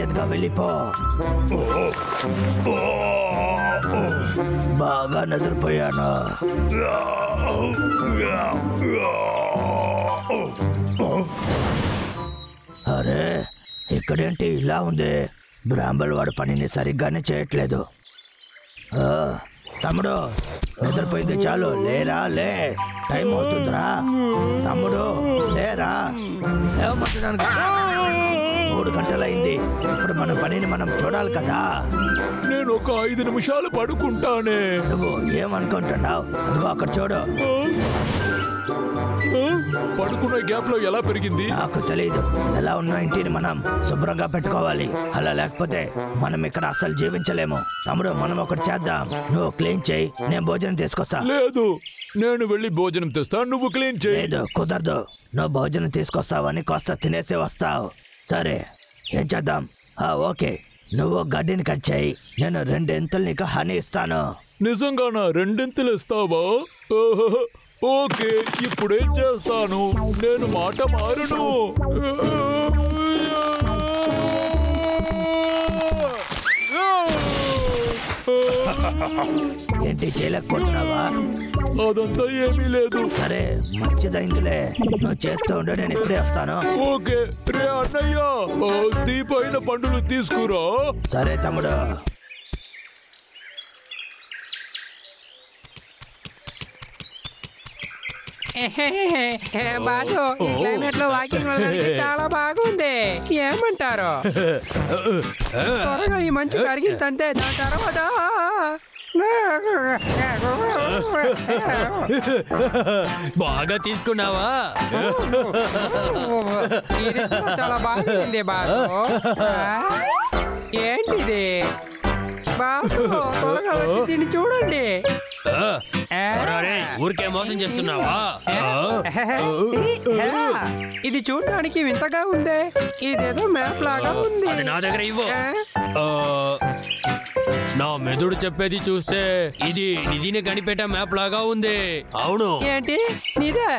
మర్యాదగా వెళ్ళిపో. బాగా నిద్రపోయాను. అరే ఇక్కడేంటి ఇలా ఉంది? బ్రాంబల్ వాడు పనిని సరిగ్గానే చేయట్లేదు. తమ్ముడు నిద్రపోయింది చాలు, లేరా లే, టైం అవుతుందిరా. తమ్ముడు లేరా, లేవమంటున్నాను. 3 గంటలైంది. ఇప్పుడు మన పనిని మనం చూడాలి కదా. నేను ఒక 5 నిమిషాలు పడుకుంటానే. నువ్వు ఏమనుకుంటున్నావు? నువ్వు అక్కడ చూడు. పడుకున్న గ్యాప్ లో ఎలా పెరిగింది నాకు తెలియదు. ఎలా ఉన్న ఇంటిని మనం శుభ్రంగా పెట్టుకోవాలి. అలా లేకపోతే మనం ఇక్కడ అసలు జీవించలేము. తమ్ముడు మనం ఒకటి చేద్దాం. నువ్వు క్లీన్ చేయి, నేను భోజనం తీసుకొస్తా. లేదు, నేను వెళ్ళి భోజనం తెస్తా, నువ్వు క్లీన్ చేయి. లేదు కుదరదు. నువ్వు భోజనం తీసుకొస్తావని కాస్త తినేసి వస్తావు. సరే ఏం చేద్దాం? ఓకే, నువ్వు గడ్డిని కట్ చేయి, నేను 2 ఇంతలు నీకు హనీ ఇస్తాను. నిజంగానా? 2 ఇంతలు ఇస్తావా? ఓకే, ఇప్పుడేం చేస్తాను, నేను మాట మారును. ఏంటి చేయలేకపోతున్నావా? అదంతా ఏమీ లేదు. సరే మంచిదైందిలే, నువ్వు చేస్తూ ఉండు, నేను ఇప్పుడే వస్తాను. ఓకే రే అన్నయ్య, దీపైన పండులు తీసుకురా. సరే తమ్ముడు. బాసు, ఈ క్లైమేట్ లో వాకింగ్ చాలా బాగుంది. ఏమంటారు? త్వరగా ఈ మంచు కరిగిందంటే దాని తర్వాత బాగా తీసుకున్నావా? ఇది చాలా బాగుంది బాసు. ఏంటిది బాసు? త్వరగా వచ్చి దీన్ని చూడండి. ఊరికే మోసం చేస్తున్నావా? ఇది చూడడానికి వింతగా ఉంది. ఇదేదో మ్యాప్ లాగా ఉంది. అది నా దగ్గర ఇవ్వు. నా మెదుడు చెప్పేది చూస్తే ఇది నిధిని కనిపెట్టే మ్యాప్ లాగా ఉంది. అవును. ఏంటి నిదే?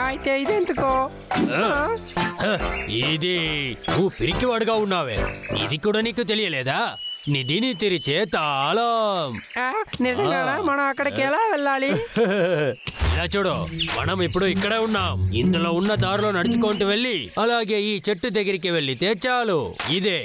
అయితే ఇదెందుకో? ఇది నువ్వు పిరికివాడుగా ఉన్నావే. ఇది కూడా నీకు తెలియలేదా? నిధిని తెరిచే తాళం. నిజంగానా? మనం అక్కడికి ఎలా వెళ్ళాలి? ఇలా చూడు, మనం ఇప్పుడు ఇక్కడే ఉన్నాం. ఇందులో ఉన్న దారిలో నడుచుకుంటూ వెళ్ళి అలాగే ఈ చెట్టు దగ్గరికి వెళ్ళితే చాలు. ఇదే.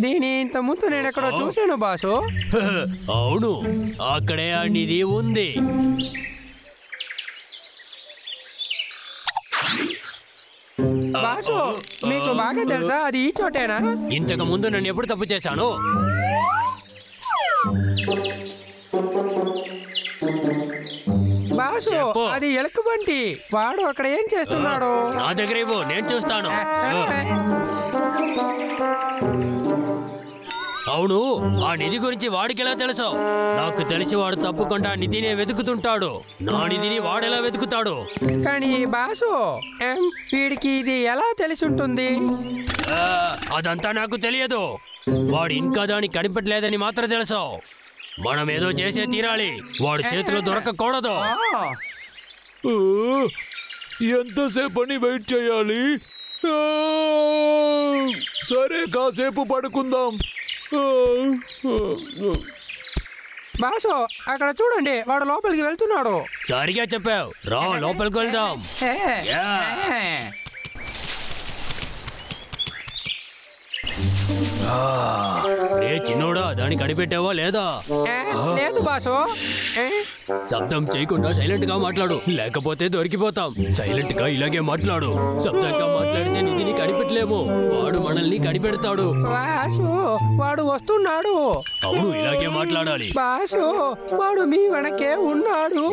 దీని ఇంత ముందు నేను ఎక్కడో చూశాను బాసు. అవును, అక్కడే ఆ నిధి ఉంది. బాసు, మీకు బాగా తెలుసా అది ఈ చోటేనా? ఇంతకు ముందు నన్ను ఎప్పుడు తప్పు చేశాను? బాసు, అది ఎలుకబంటి. వాడు అక్కడ ఏం చేస్తున్నాడు? నా దగ్గర ఇవ్వు, నేను చూస్తాను. అవును, ఆ నిధి గురించి వాడికి ఎలా తెలుసు? నాకు తెలిసి వాడు తప్పకుండా నిధినే వెతుకుతుంటాడు. నా నిధిని వాడెలా వెతుకుతాడు? కానీ బాసు, వీడికి ఇది ఎలా తెలిసి ఉంటుంది? అదంతా నాకు తెలియదు. వాడు ఇంకా దాన్ని కనిపెట్టలేదని మాత్రం తెలుసు. మనం ఏదో చేసే తీరాలి. వాడి చేతిలో దొరకకూడదు. ఎంతసేపు అని వెయిట్ చేయాలి? సరే, కాసేపు పడుకుందాం. బాసు, అక్కడ చూడండి, వాడు లోపలికి వెళ్తున్నాడు. సరిగా చెప్పావు. రా లోపలికి వెళ్దాం. చిన్నోడా, దాన్ని కనిపెట్టావా లేదా? లేదు బాసు. శబ్దం చేయకుండా సైలెంట్ గా మాట్లాడు, లేకపోతే దొరికిపోతాం. సైలెంట్ గా ఇలాగే మాట్లాడు. శబ్దంగా మాట్లాడితే నిధిని కనిపెట్టలేము. వాడు మనల్ని కనిపెడతాడు. బాసు, వాడు వస్తున్నాడు. అవును, ఇలాగే మాట్లాడాలి. బాసు, వాడు మీ వెనకే ఉన్నాడు.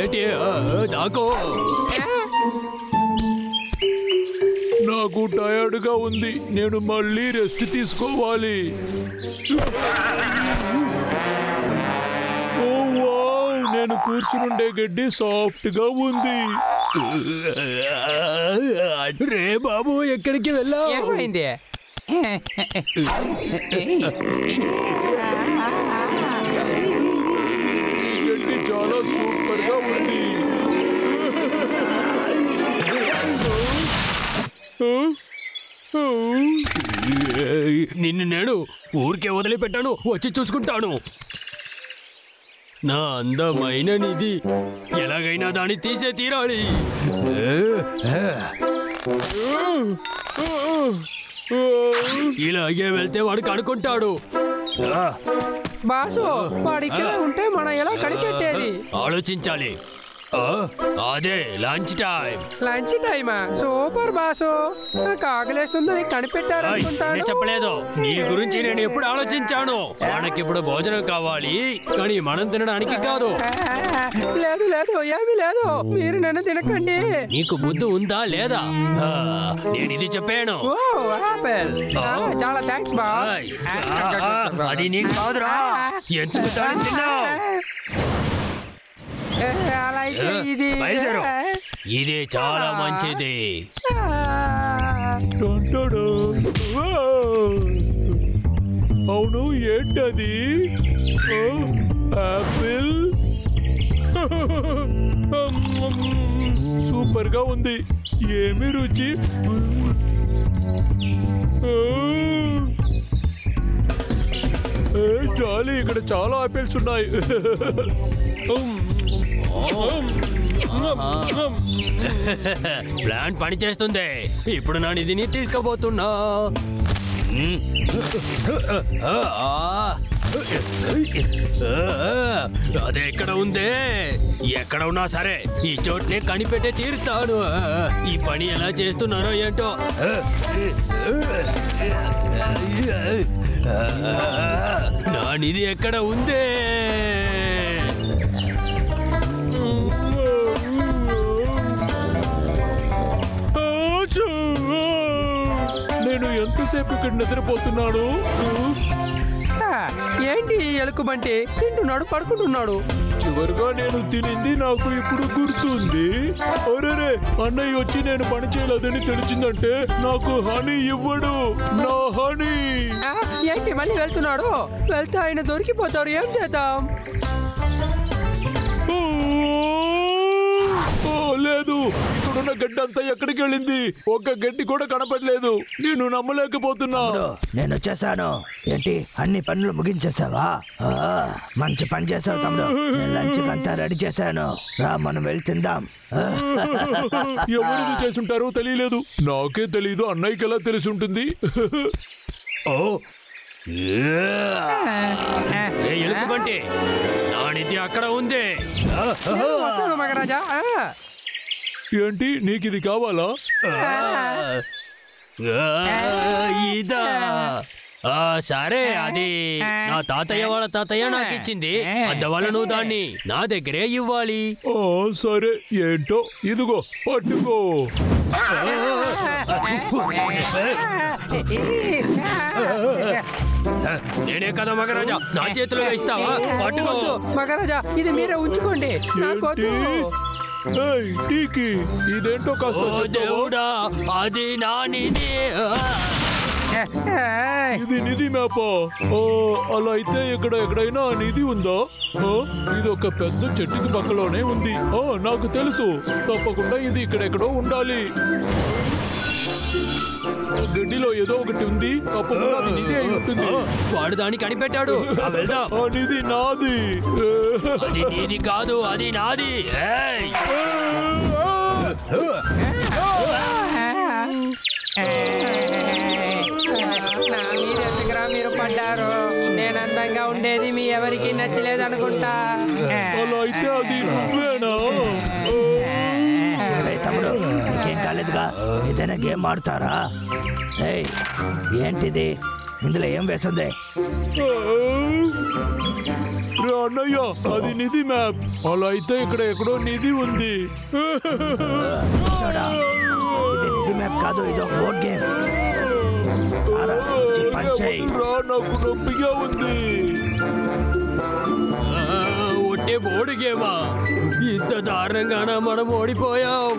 ఏంటి? దాకో. నాకు టయర్డ్గా ఉంది. నేను మళ్ళీ రెస్ట్ తీసుకోవాలి. ఓ వావ్, నేను కూర్చునుండే గడ్డి సాఫ్ట్ గా ఉంది. రే బాబు, ఎక్కడికి వెళ్ళావు? ఏమైంది? గడ్డి చాలా సూపర్ గా ఉంది. నిన్ను నేను ఊరికే వదిలిపెట్టాను, వచ్చి చూసుకుంటాను. నా అందమైన నిధి ఎలాగైనా దాన్ని తీసే తీరాలి. ఇలాగే వెళ్తే వాడికి అనుకుంటాడు. బాసు వాడు ఇక్కడ ఉంటే మనం ఎలా కనిపెట్టేది? ఆలోచించాలి. అదే లంచ్ టైం. లంచ్ టైమా? సూపర్ బాసు, నాకు ఆకలేస్తుందని కనిపెట్టారు అనుకుంటాను. చెప్పలేదు, నీ గురించి నేను ఎప్పుడు ఆలోచించాను. మనకిప్పుడు భోజనం కావాలి, కానీ మనం తినడానికి కాదు. లేదు లేదు, ఏమీ లేదు, మీరు నన్ను తినకండి. నీకు బుద్ధి ఉందా లేదా? నేను ఇది చెప్పాను. ఓ ఆపిల్, చాలా థ్యాంక్స్ బాస్. అది నీకు కాదురా, ఎందుకు దాన్ని తిన్నావు? అలా అయితే ఇది బయలుదేరు. ఇది చాలా మంచిది. అవును, ఏంటది? ఆపిల్ సూపర్ గా ఉంది. ఏమి రుచి! చాలు, ఇక్కడ చాలా ఆపిల్స్ ఉన్నాయి. ప్లాన్ పనిచేస్తుంది. ఇప్పుడు నా నిధిని తీసుకోబోతున్నా. అదే ఎక్కడ ఉందే? ఎక్కడ ఉన్నా సరే ఈ చోట్నే కనిపెట్టే తీరుతాను. ఈ పని ఎలా చేస్తున్నారో ఏంటో. నా నిధి ఎక్కడ ఉందే? నేను ఎంతసేపు ఇక్కడ నిద్రపోతున్నాను? ఏంటి ఎలుకబంటి తింటున్నాడు, పడుకుంటున్నాడు. చివరిగా నేను తినింది నాకు ఇప్పుడు గుర్తుంది. అరేరే, అన్నయ్య వచ్చి నేను పని చేయలేదని తెలిసిందంటే నాకు హనీ ఇవ్వడు. నా హనీ ఏంటి మళ్ళీ వెళ్తున్నాడు? వెళ్తే ఆయన దొరికిపోతారు, ఏం చేద్దాం? లేదు, ఇక్కడున్న గడ్డి అంతా ఎక్కడికి వెళ్ళింది? ఒక్క గడ్డి కూడా కనపడలేదు. నేను నమ్మలేకపోతున్నా. నేను వచ్చేసాను. ఏంటి అన్ని పనులు ముగించేసావా? మంచి పని చేసావు తమ్ముడు. నేను లంచ్ అంతా రెడీ చేశాను. రా, మనం వెళ్ళి తిందాం. ఎవరిది చేసుంటారో తెలియలేదు. నాకే తెలీదు, అన్నయ్యకి ఎలా తెలిసి ఉంటుంది? ఎలుకబంటి, నా నిధి అక్కడ ఉంది. మహారాజా. ఏంటి, నీకు ఇది కావాలా? ఇదా? సరే, అది నా తాతయ్య వాళ్ళ తాతయ్య నాకు ఇచ్చింది. అందువల్ల నువ్వు దాన్ని నా దగ్గరే ఇవ్వాలి. సరే, ఏంటో ఇదిగో పట్టుకో. నేనే కదా మహారాజా, నా చేతిలో ఇస్తావా? పట్టుకో. మహారాజా, ఇది మీరే ఉంచుకోండి. టీకి ఇదేంటో కాస్త దేవుడా, అది నా నిధి. ఇది నిధి మ్యాపా? అలా అయితే ఇక్కడ ఎక్కడైనా నిధి ఉందా? ఇది ఒక పెద్ద చెట్టుకి పక్కలోనే ఉంది. నాకు తెలుసు, తప్పకుండా ఇది ఇక్కడెక్కడో ఉండాలి. గడ్డిలో ఏదో ఒకటి ఉంది, తప్పకుండా అది నిధి అయి ఉంటుంది. వాడు దాన్ని కనిపెట్టాడు. ఆ నిధి నాది. అది నీది కాదు, అది నాది. మీరు పడ్డారు. నేను అందంగా ఉండేది మీ ఎవరికి నచ్చలేదు అనుకుంటా. అలా అయితే అది నువ్వేనా? తమ్ముడు, నీకేం కాలేదుగా? ఏదైనా గేమ్ ఆడతారా? ఏంటిది? ఇందులో ఏం వేస్తుంది? అన్నయ్య, అది నిధి మ్యాప్. అలా అయితే ఇక్కడ ఎక్కడో నిధి ఉంది. ఇది నిధి మ్యాప్ కాదు, ఇది ఒక బోర్డ్ గేమ్. నాకు నొప్పిగా ఉంది. ఒట్టే బోర్డు గేమా? ఇంత దారుణంగానా మనం ఓడిపోయాం?